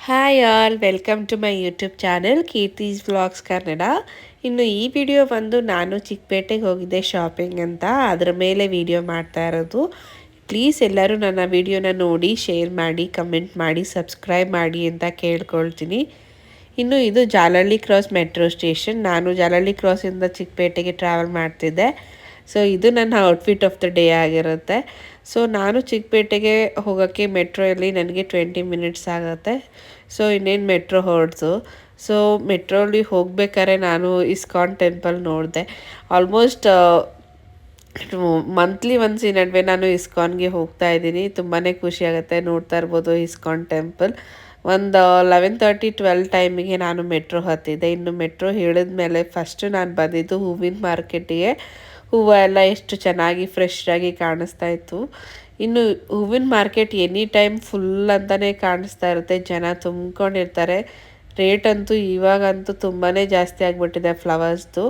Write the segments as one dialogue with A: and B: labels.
A: Hi all welcome to my YouTube channel Keerthi's vlogs Kannada. ಇನ್ನು ಈ video ಬಂದು ನಾನು ಚಿಕ್ಕಪೇಟೆಗೆ ಹೋಗಿದ್ದೆ ಶಾಪಿಂಗ್ ಅಂತ, ಅದರ ಮೇಲೆ ವಿಡಿಯೋ ಮಾಡ್ತಾ ಇರೋದು. ಪ್ಲೀಸ್ ಎಲ್ಲರೂ ನನ್ನ ವಿಡಿಯೋನ ನೋಡಿ ಶೇರ್ ಮಾಡಿ ಕಮೆಂಟ್ ಮಾಡಿ ಸಬ್ಸ್ಕ್ರೈಬ್ ಮಾಡಿ ಅಂತ ಕೇಳ್ಕೊಳ್ತೀನಿ. ಇನ್ನು ಇದು ಜಾಲಹಳ್ಳಿ ಕ್ರಾಸ್ ಮೆಟ್ರೋ ಸ್ಟೇಷನ್. ನಾನು ಜಾಲಹಳ್ಳಿ ಕ್ರಾಸಿಂದ ಚಿಕ್ಕಪೇಟೆಗೆ ಟ್ರಾವೆಲ್ ಮಾಡ್ತಿದ್ದೆ. ಸೊ ಇದು ನನ್ನ ಔಟ್ಫಿಟ್ ಆಫ್ ದ ಡೇ ಆಗಿರುತ್ತೆ. ಸೊ ನಾನು ಚಿಕ್ಕಪೇಟೆಗೆ ಹೋಗೋಕ್ಕೆ ಮೆಟ್ರೋಯಲ್ಲಿ ನನಗೆ 20 ಮಿನಿಟ್ಸ್ ಆಗುತ್ತೆ. ಸೊ ಇನ್ನೇನು ಮೆಟ್ರೋ ಹೊರಡ್ತು. ಸೊ ಮೆಟ್ರೋಲಿ ಹೋಗ್ಬೇಕಾದ್ರೆ ನಾನು ಇಸ್ಕಾನ್ ಟೆಂಪಲ್ ನೋಡಿದೆ. ಆಲ್ಮೋಸ್ಟ್ ಮಂತ್ಲಿ ಒನ್ಸ್ ಈ ನಡುವೆ ನಾನು ಇಸ್ಕಾನ್ಗೆ ಹೋಗ್ತಾ ಇದ್ದೀನಿ. ತುಂಬಾ ಖುಷಿ ಆಗುತ್ತೆ. ನೋಡ್ತಾ ಇರ್ಬೋದು ಇಸ್ಕಾನ್ ಟೆಂಪಲ್. ಒಂದು 11:30-12 ಟೈಮಿಗೆ ನಾನು ಮೆಟ್ರೋ ಹತ್ತಿದ್ದೆ. ಇನ್ನು ಮೆಟ್ರೋ ಇಳಿದ ಮೇಲೆ ಫಸ್ಟು ನಾನು ಬಂದಿದ್ದು ಹೂವಿನ ಮಾರ್ಕೆಟಿಗೆ. ಹೂವು ಎಲ್ಲ ಎಷ್ಟು ಚೆನ್ನಾಗಿ ಫ್ರೆಶ್ ಆಗಿ ಕಾಣಿಸ್ತಾ ಇತ್ತು. ಇನ್ನು ಹೂವಿನ ಮಾರ್ಕೆಟ್ ಎನಿ ಟೈಮ್ ಫುಲ್ ಅಂತಲೇ ಕಾಣಿಸ್ತಾ ಇರುತ್ತೆ. ಜನ ತುಂಬ್ಕೊಂಡಿರ್ತಾರೆ. ರೇಟ್ ಅಂತೂ ಇವಾಗಂತೂ ತುಂಬಾ ಜಾಸ್ತಿ ಆಗಿಬಿಟ್ಟಿದೆ ಫ್ಲವರ್ಸ್ದು.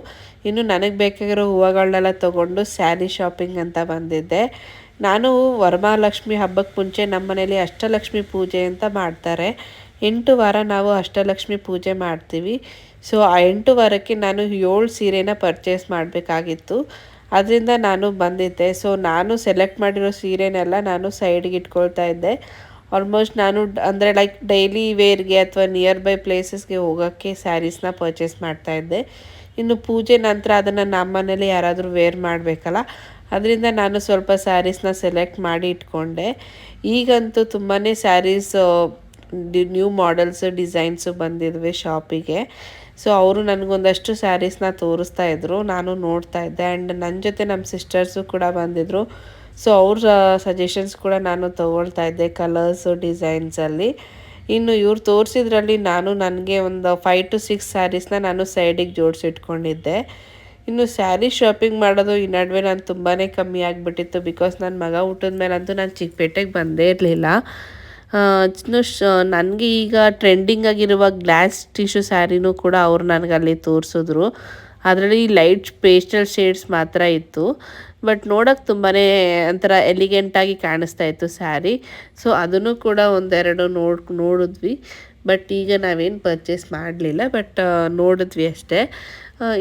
A: ಇನ್ನು ನನಗೆ ಬೇಕಾಗಿರೋ ಹೂವುಗಳನ್ನೆಲ್ಲ ತೊಗೊಂಡು ಸ್ಯಾರಿ ಶಾಪಿಂಗ್ ಅಂತ ಬಂದಿದ್ದೆ. ನಾನು ವರಮಹಾಲಕ್ಷ್ಮಿ ಹಬ್ಬಕ್ಕೆ ಮುಂಚೆ ನಮ್ಮ ಮನೇಲಿ ಅಷ್ಟಲಕ್ಷ್ಮಿ ಪೂಜೆ ಅಂತ ಮಾಡ್ತಾರೆ. 8 ವಾರ ನಾವು ಅಷ್ಟಲಕ್ಷ್ಮಿ ಪೂಜೆ ಮಾಡ್ತೀವಿ. ಸೊ ಆ 8 ವಾರಕ್ಕೆ ನಾನು 7 ಸೀರೆನ ಪರ್ಚೇಸ್ ಮಾಡಬೇಕಾಗಿತ್ತು. ಅದರಿಂದ ನಾನು ಬಂದಿದ್ದೆ. ಸೊ ನಾನು ಸೆಲೆಕ್ಟ್ ಮಾಡಿರೋ ಸೀರೆನೆಲ್ಲ ನಾನು ಸೈಡ್ಗೆ ಇಟ್ಕೊಳ್ತಾ ಇದ್ದೆ. ಆಲ್ಮೋಸ್ಟ್ ನಾನು ಅಂದರೆ ಲೈಕ್ ಡೈಲಿ ವೇರ್ಗೆ ಅಥವಾ ನಿಯರ್ ಬೈ ಪ್ಲೇಸಸ್ಗೆ ಹೋಗೋಕ್ಕೆ ಸ್ಯಾರೀಸ್ನ ಪರ್ಚೇಸ್ ಮಾಡ್ತಾಯಿದ್ದೆ. ಇನ್ನು ಪೂಜೆ ನಂತರ ಅದನ್ನು ನಮ್ಮ ಮನೇಲಿ ಯಾರಾದರೂ ವೇರ್ ಮಾಡಬೇಕಲ್ಲ, ಅದರಿಂದ ನಾನು ಸ್ವಲ್ಪ ಸ್ಯಾರೀಸ್ನ ಸೆಲೆಕ್ಟ್ ಮಾಡಿ ಇಟ್ಕೊಂಡೆ. ಈಗಂತೂ ತುಂಬಾ ಸ್ಯಾರೀಸ್ ನ್ಯೂ ಮಾಡೆಲ್ಸ್ ಡಿಸೈನ್ಸು ಬಂದಿದ್ವಿ ಶಾಪಿಗೆ. ಸೊ ಅವರು ನನಗೊಂದಷ್ಟು ಸ್ಯಾರೀಸ್ನ ತೋರಿಸ್ತಾ ಇದ್ದರು, ನಾನು ನೋಡ್ತಾ ಇದ್ದೆ. ಆ್ಯಂಡ್ ನನ್ನ ಜೊತೆ ನಮ್ಮ ಸಿಸ್ಟರ್ಸು ಕೂಡ ಬಂದಿದ್ದರು. ಸೊ ಅವ್ರ ಸಜೆಷನ್ಸ್ ಕೂಡ ನಾನು ತೊಗೊಳ್ತಾ ಇದ್ದೆ ಕಲರ್ಸು ಡಿಸೈನ್ಸಲ್ಲಿ. ಇನ್ನು ಇವ್ರು ತೋರಿಸಿದ್ರಲ್ಲಿ ನಾನು ನನಗೆ ಒಂದು 5 to 6 ಸ್ಯಾರೀಸ್ನ ನಾನು ಸೈಡಿಗೆ ಜೋಡಿಸಿಟ್ಕೊಂಡಿದ್ದೆ. ಇನ್ನು ಸ್ಯಾರಿ ಶಾಪಿಂಗ್ ಮಾಡೋದು ಈ ನಡುವೆ ನಾನು ತುಂಬಾ ಕಮ್ಮಿ ಆಗಿಬಿಟ್ಟಿತ್ತು. ಬಿಕಾಸ್ ನನ್ನ ಮಗ ಹುಟ್ಟಿದ ಮೇಲಂತೂ ನಾನು ಚಿಕ್ಕಪೇಟೆಗೆ ಬಂದೇ ಇರಲಿಲ್ಲ. ನನಗೆ ಈಗ ಟ್ರೆಂಡಿಂಗ್ ಆಗಿರುವ ಗ್ಲಾಸ್ ಟಿಶ್ಯೂ ಸ್ಯಾರಿನೂ ಕೂಡ ಅವ್ರು ನನಗಲ್ಲಿ ತೋರಿಸಿದ್ರು. ಅದರಲ್ಲಿ ಲೈಟ್ ಪೇಸ್ಟಲ್ ಶೇಡ್ಸ್ ಮಾತ್ರ ಇತ್ತು. ಬಟ್ ನೋಡೋಕ್ಕೆ ತುಂಬಾ ಒಂಥರ ಎಲಿಗೆಂಟಾಗಿ ಕಾಣಿಸ್ತಾ ಇತ್ತು ಸ್ಯಾರಿ. ಸೊ ಅದನ್ನು ಕೂಡ ಒಂದೆರಡು ನೋಡಿದ್ವಿ. ಬಟ್ ಈಗ ನಾವೇನು ಪರ್ಚೇಸ್ ಮಾಡಲಿಲ್ಲ, ಬಟ್ ನೋಡಿದ್ವಿ ಅಷ್ಟೇ.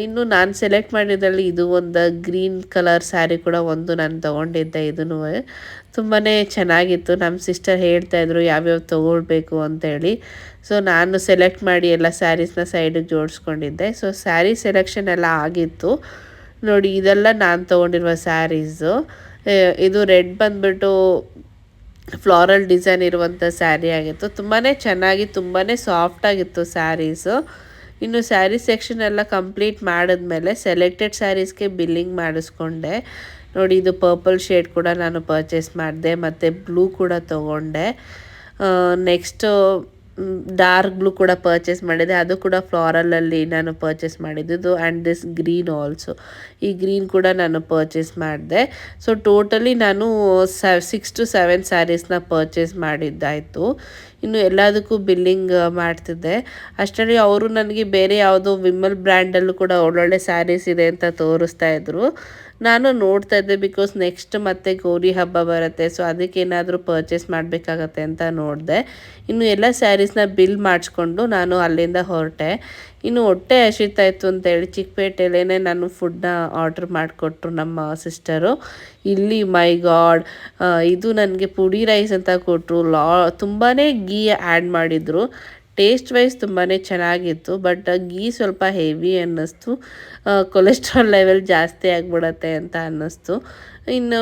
A: ಇನ್ನು ನಾನು ಸೆಲೆಕ್ಟ್ ಮಾಡಿದ್ರಲ್ಲಿ ಇದು ಒಂದು ಗ್ರೀನ್ ಕಲರ್ ಸ್ಯಾರಿ ಕೂಡ ಒಂದು ನಾನು ತೊಗೊಂಡಿದ್ದೆ. ಇದೂ ತುಂಬಾ ಚೆನ್ನಾಗಿತ್ತು. ನಮ್ಮ ಸಿಸ್ಟರ್ ಹೇಳ್ತಾಯಿದ್ರು ಯಾವ್ಯಾವ ತೊಗೊಳ್ಬೇಕು ಅಂತೇಳಿ. ಸೊ ನಾನು ಸೆಲೆಕ್ಟ್ ಮಾಡಿ ಎಲ್ಲ ಸ್ಯಾರೀಸ್ನ ಸೈಡಿಗೆ ಜೋಡಿಸ್ಕೊಂಡಿದ್ದೆ. ಸೊ ಸ್ಯಾರಿ ಸೆಲೆಕ್ಷನ್ ಎಲ್ಲ ಆಗಿತ್ತು ನೋಡಿ. ಇದೆಲ್ಲ ನಾನು ತೊಗೊಂಡಿರುವ ಸ್ಯಾರೀಸು. ಇದು ರೆಡ್ ಬಂದುಬಿಟ್ಟು ಫ್ಲಾರಲ್ ಡಿಸೈನ್ ಇರುವಂಥ ಸ್ಯಾರಿ ಆಗಿತ್ತು. ತುಂಬಾ ಚೆನ್ನಾಗಿ ತುಂಬಾ ಸಾಫ್ಟಾಗಿತ್ತು ಸ್ಯಾರೀಸು. ಇನ್ನು ಸ್ಯಾರಿ ಸೆಕ್ಷನ್ ಎಲ್ಲ ಕಂಪ್ಲೀಟ್ ಮಾಡಿದ್ಮೇಲೆ ಸೆಲೆಕ್ಟೆಡ್ ಸ್ಯಾರೀಸ್ಗೆ ಬಿಲ್ಲಿಂಗ್ ಮಾಡಿಸ್ಕೊಂಡೆ ನೋಡಿ. ಇದು ಪರ್ಪಲ್ ಶೇಡ್ ಕೂಡ ನಾನು ಪರ್ಚೇಸ್ ಮಾಡಿದೆ, ಮತ್ತು ಬ್ಲೂ ಕೂಡ ತೊಗೊಂಡೆ. ನೆಕ್ಸ್ಟು ಡಾರ್ಕ್ ಬ್ಲೂ ಕೂಡ ಪರ್ಚೇಸ್ ಮಾಡಿದೆ. ಅದು ಕೂಡ ಫ್ಲಾರಲಲ್ಲಿ ನಾನು ಪರ್ಚೇಸ್ ಮಾಡಿದ್ದು. ಆ್ಯಂಡ್ ದಿಸ್ ಗ್ರೀನ್ ಆಲ್ಸೋ, ಈ ಗ್ರೀನ್ ಕೂಡ ನಾನು ಪರ್ಚೇಸ್ ಮಾಡಿದೆ. ಸೊ ಟೋಟಲಿ ನಾನು 6 to 7 ಸ್ಯಾರೀಸ್ನ ಪರ್ಚೇಸ್ ಮಾಡಿದ್ದಾಯಿತು. ಇನ್ನು ಎಲ್ಲದಕ್ಕೂ ಬಿಲ್ಲಿಂಗ್ ಮಾಡ್ತಿದ್ದೆ. ಅಷ್ಟರಲ್ಲಿ ಅವರು ನನಗೆ ಬೇರೆ ಯಾವುದೋ ವಿಮಲ್ ಬ್ರ್ಯಾಂಡಲ್ಲೂ ಕೂಡ ಒಳ್ಳೊಳ್ಳೆ ಸ್ಯಾರೀಸ್ ಇದೆ ಅಂತ ತೋರಿಸ್ತಾ ಇದ್ರು. ನಾನು ನೋಡ್ತಾ ಇದ್ದೆ. ಬಿಕಾಸ್ ನೆಕ್ಸ್ಟ್ ಮತ್ತೆ ಗೌರಿ ಹಬ್ಬ ಬರುತ್ತೆ. ಸೊ ಅದಕ್ಕೇನಾದರೂ ಪರ್ಚೇಸ್ ಮಾಡಬೇಕಾಗತ್ತೆ ಅಂತ ನೋಡಿದೆ. ಇನ್ನು ಎಲ್ಲ ಸ್ಯಾರೀಸ್ನ ಬಿಲ್ ಮಾಡಿಸ್ಕೊಂಡು ನಾನು ಅಲ್ಲಿಂದ ಹೊರಟೆ. ಇನ್ನು ಹೊಟ್ಟೆ ಹಸಿತಾಯಿತ್ತು ಅಂತೇಳಿ ಚಿಕ್ಕಪೇಟೆಯಲ್ಲೇ ನಾನು ಫುಡ್ನ ಆರ್ಡ್ರ್ ಮಾಡಿಕೊಟ್ರು ನಮ್ಮ ಸಿಸ್ಟರು. ಇಲ್ಲಿ ಮೈ ಗಾಡ್, ಇದು ನನಗೆ ಪುಡಿ ರೈಸ್ ಅಂತ ಕೊಟ್ಟರು. ತುಂಬಾ ಗೀ ಆ್ಯಡ್ ಮಾಡಿದರು. ಟೇಸ್ಟ್ ವೈಸ್ ತುಂಬಾ ಚೆನ್ನಾಗಿತ್ತು. ಬಟ್ ಗೀ ಸ್ವಲ್ಪ ಹೆವಿ ಅನ್ನಿಸ್ತು. ಕೊಲೆಸ್ಟ್ರಾಲ್ ಲೆವೆಲ್ ಜಾಸ್ತಿ ಆಗಿಬಿಡತ್ತೆ ಅಂತ ಅನ್ನಿಸ್ತು. ಇನ್ನು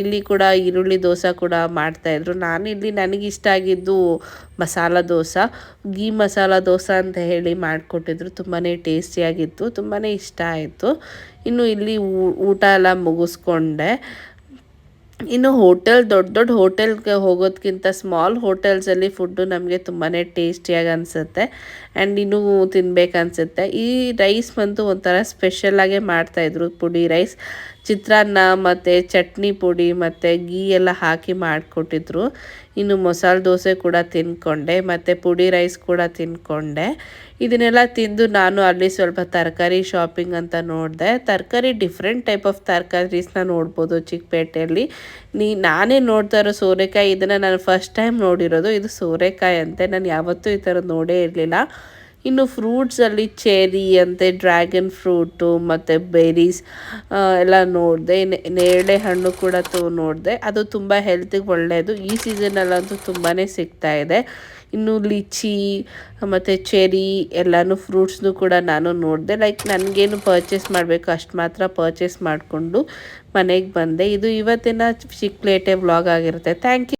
A: ಇಲ್ಲಿ ಕೂಡ ಈರುಳ್ಳಿ ದೋಸೆ ಕೂಡ ಮಾಡ್ತಾಯಿದ್ರು. ನಾನಿಲ್ಲಿ ನನಗಿಷ್ಟ ಆಗಿದ್ದು ಮಸಾಲ ದೋಸೆ, ಗೀ ಮಸಾಲ ದೋಸೆ ಅಂತ ಹೇಳಿ ಮಾಡಿಕೊಟ್ಟಿದ್ರು. ತುಂಬಾ ಟೇಸ್ಟಿಯಾಗಿತ್ತು, ತುಂಬಾ ಇಷ್ಟ ಆಯಿತು. ಇನ್ನು ಇಲ್ಲಿ ಊಟ ಎಲ್ಲ ಮುಗಿಸ್ಕೊಂಡೆ. ಇನ್ನು ದೊಡ್ಡ ದೊಡ್ಡ ಹೋಟೆಲ್ಗೆ ಹೋಗೋದಕ್ಕಿಂತ ಸ್ಮಾಲ್ ಹೋಟೆಲ್ಸಲ್ಲಿ ಫುಡ್ಡು ನಮಗೆ ತುಂಬಾ ಟೇಸ್ಟಿಯಾಗಿ ಅನಿಸುತ್ತೆ. ಆ್ಯಂಡ್ ಇನ್ನೂ ತಿನ್ಬೇಕನ್ಸುತ್ತೆ. ಈ ರೈಸ್ ಬಂತು ಒಂಥರ ಸ್ಪೆಷಲಾಗೇ ಮಾಡ್ತಾಯಿದ್ರು. ಪುಡಿ ರೈಸ್ ಚಿತ್ರಾನ್ನ ಮತ್ತು ಚಟ್ನಿ ಪುಡಿ ಮತ್ತು ಗೀ ಎಲ್ಲ ಹಾಕಿ ಮಾಡಿಕೊಟ್ಟಿದ್ರು. ಇನ್ನು ಮಸಾಲೆ ದೋಸೆ ಕೂಡ ತಿಂದ್ಕೊಂಡೆ ಮತ್ತು ಪುಡಿ ರೈಸ್ ಕೂಡ ತಿಂದ್ಕೊಂಡೆ. ಇದನ್ನೆಲ್ಲ ತಿಂದು ನಾನು ಅಲ್ಲಿ ಸ್ವಲ್ಪ ತರಕಾರಿ ಶಾಪಿಂಗ್ ಅಂತ ನೋಡಿದೆ. ತರಕಾರಿ ಡಿಫ್ರೆಂಟ್ ಟೈಪ್ ಆಫ್ ತರಕಾರೀಸ್ನ ನೋಡ್ಬೋದು ಚಿಕ್ಕಪೇಟೆಯಲ್ಲಿ. ನಾನೇ ನೋಡ್ತಾ ಇರೋ ಸೋರೆಕಾಯಿ, ಇದನ್ನು ನಾನು ಫಸ್ಟ್ ಟೈಮ್ ನೋಡಿರೋದು. ಇದು ಸೋರೆಕಾಯಿ ಅಂತೆ, ನಾನು ಯಾವತ್ತೂ ಈ ಥರದ್ದು ನೋಡೇ ಇರಲಿಲ್ಲ. ಇನ್ನು ಫ್ರೂಟ್ಸಲ್ಲಿ ಚೆರಿ ಅಂತೆ, ಡ್ರ್ಯಾಗನ್ ಫ್ರೂಟು ಮತ್ತು ಬೆರೀಸ್ ಎಲ್ಲ ನೋಡಿದೆ. ನೇರಳೆ ಹಣ್ಣು ಕೂಡ ನೋಡಿದೆ. ಅದು ತುಂಬ ಹೆಲ್ತಿಗೆ ಒಳ್ಳೆಯದು. ಈ ಸೀಸನಲ್ಲಂತೂ ತುಂಬಾ ಸಿಗ್ತಾ ಇದೆ. ಇನ್ನು ಲಿಚಿ ಮತ್ತು ಚೆರಿ ಎಲ್ಲನೂ ಫ್ರೂಟ್ಸ್ನು ಕೂಡ ನಾನು ನೋಡಿದೆ. ಲೈಕ್ ನನಗೇನು ಪರ್ಚೇಸ್ ಮಾಡಬೇಕು ಅಷ್ಟು ಮಾತ್ರ ಪರ್ಚೇಸ್ ಮಾಡಿಕೊಂಡು ಮನೆಗೆ ಬಂದೆ. ಇದು ಇವತ್ತಿನ ಚಿಕ್ಕಪೇಟೆ ವ್ಲಾಗ್ ಆಗಿರುತ್ತೆ. Thank you.